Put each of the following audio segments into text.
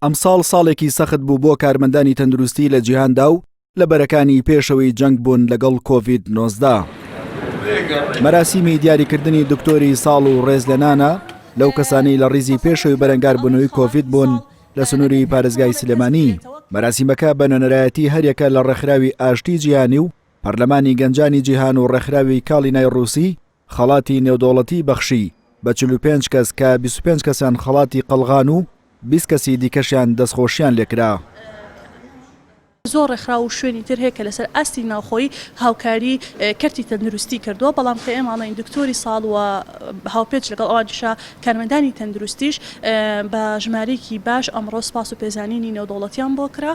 ئەمساڵ ساڵێکی سەخت بوو بۆ کارمەندانی تەندروستی لە جیهاندا و لە بەرەکانی پێشەوەی جەنگ بوون لەگەڵ کۆڤید-19. مەراسیمی دیاریکردنی دکتۆری ساڵ و ڕێزلەنانە لەو کەسانی لە ڕیزی پێشەوەی بەرەنگاربوونەوەی کۆڤید بوون لە سنووری پارێزگای سلێمانی. مەراسیمەکە بە نوێنەرایەتی هەریەکە لە ڕێکخراوی ئاشتی جیهانی و پەرلەمانی گەنجانی جیهان و ڕێکخراوی کاڵینای ڕووسی خەڵاتی نێودەوڵەتی بەخشی بە 45 کەس کە 25 کەسیان خەڵاتی قەڵغان و 20 کەسی دیکەشیان دەستخۆشیان لێکرا. زۆر ڕێکخرا و شوێنی تر هەیە کە لەسەر ئاستی ناوخۆی هاوکاری کەرتی تەندروستی کردووە، بەڵام کە ئێمەڵین دکتۆری ساڵ و هاوپێچ لەگەڵ ئەوانیشە کارمەندانی تەندروستیش بە ژمارەیەکی باش ئەمڕۆ سپاس و پێزانینی نێودەوڵەتیان بۆ کرا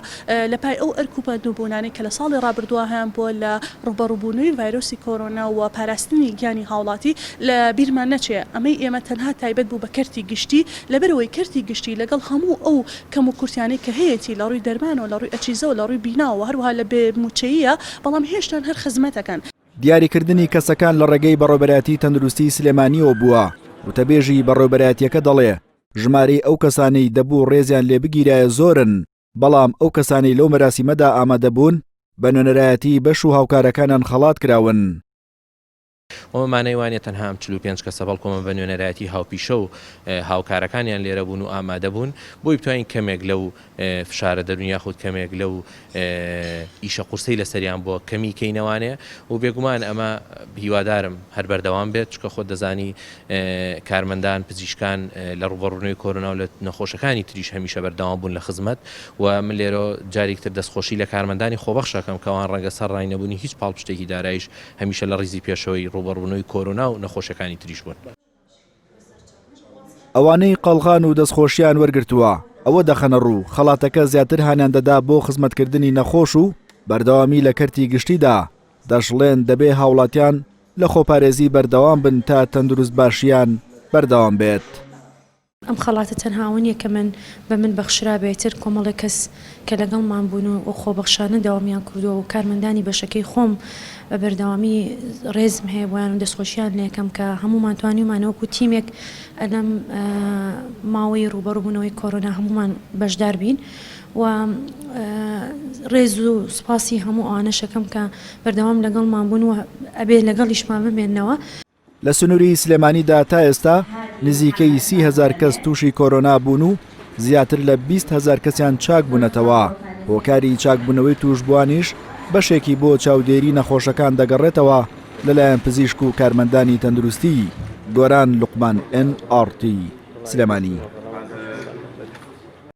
لە پای ئەو ئەرکوپەندووبوونانەی کە لە ساڵی ڕابردووە هەیان بۆ لە ڕوبەڕووبوونەوەی ڤایرۆسی کۆرۆنا و پاراستنی گیانی هاوڵاتی لە بیرمان نەچێ. ئەمەی ئێمە تەنها تایبەت بوو بە کەرتی گشتی لەبەرەوەی کەرتی گشتی لەگەڵ هەموو ئەو کەم و کورتیانەی کە هەیەی لە ڕووی دەرمان و لە ڕووی ئەچیزە و لە ڕووی بیناوە هەروەها لە بێموچەییە، بەڵام هێشتان هەر خزمەتەکەن. دیاریکردنی کەسەکان لە ڕێگەی بەڕێوەبەرەتی تەندروستی سلێمانیەوە بووە. وتەبێژی بەڕێوەبەرەتیەکە دەڵێ ژمارەی ئەو کەسانەی دەبوو ڕێزیان لێ بگیرایە زۆرن، بەڵام ئەو کەسانی لەو مەراسیمەدا ئامادەبوون بە نوێنەرایەتی بەش و هاوکارەکانیان خەڵات کراون. ئەومانەی وانێت تەنها 45 کەسە بەڵکۆمە بە نوێنەرایەتی هاوپیشە و هاوکارەکانیان لێرە بوون و ئامادە بوون بۆی بتوانین کەمێک لەو فشارە دەرونی یاخود کەمێک لەو ئیشە قورسەی لەسەریان بۆ کەمی کەینەوانێ و بێگومان ئەمە هیوادارم هەر بەردەوام بێت، چکە خۆت دەزانی کارمەندان پزیشکان لە ڕوبەڕوونەوەی کۆرۆنا و لە نەخۆشەکانی تریش هەمیشە بەردەوام بوون لە خزمەت و من لێرە جارێکتر دەستخۆشی لە کارمەندانی خۆبەخشەکەم کەوان ڕەنگە سەر ڕای نەبوونی هیچ پاڵپشتێکی دارایش هەمیشە لە ڕیزی پێشەوەی ڕوبەڕوونەوەی کۆرۆنا و نەخۆشەکانی تریش بوون. ئەوانەی قەڵغان و دەستخۆشیان وەرگرتووە ئەوە دەخەنە ڕوو خەڵاتەکە زیاتر هانیان دەدا بۆ خزمەتکردنی نەخۆش و بەردەوامی لە کەرتی گشتیدا دەشڵێن دەبێ هاوڵاتیان لە خۆپارێزی بەردەوام بن تا تەندروست باشیان بەردەوام بێت. ئەم خەڵاتە تەنهاوەنیە کە بە من بەخشرا بێتر کۆمەڵی کەس کە لەگەڵمان بوون و خۆبەخشانە داوامیان کردووە و کارمەندانی بەشەکەی خۆم بە بەردەوامی ڕێزم هەیە بۆیان و دەستخۆشیان لێکەم کە هەمومان توانیمانەوەکو تیمێک ئەلەم ماوەی ڕوبەڕووبوونەوەی کۆرۆنا هەمومان بەشدار بین و ڕێز و سوپاسی هەموو ئەوانەشەکەم کە بەردەوام لەگەڵمان بوون و ئەبێ لەگەڵیشمان بمێننەوە. لە سنووری سلێمانیدا تا ئێستا نزیکەی 30,000 کەس تووشی کۆرۆنا بوون و زیاتر لە 20,000 کەسیان چاک بوونەتەوە. هۆکاری چاکبوونەوەی توشبوانیش بەشێکی بۆ چاودێری نەخۆشەکان دەگەڕێتەوە لەلایەن پزیشک و کارمەندانی تەندروستی. گۆران لوقمان NRT سلێمانی.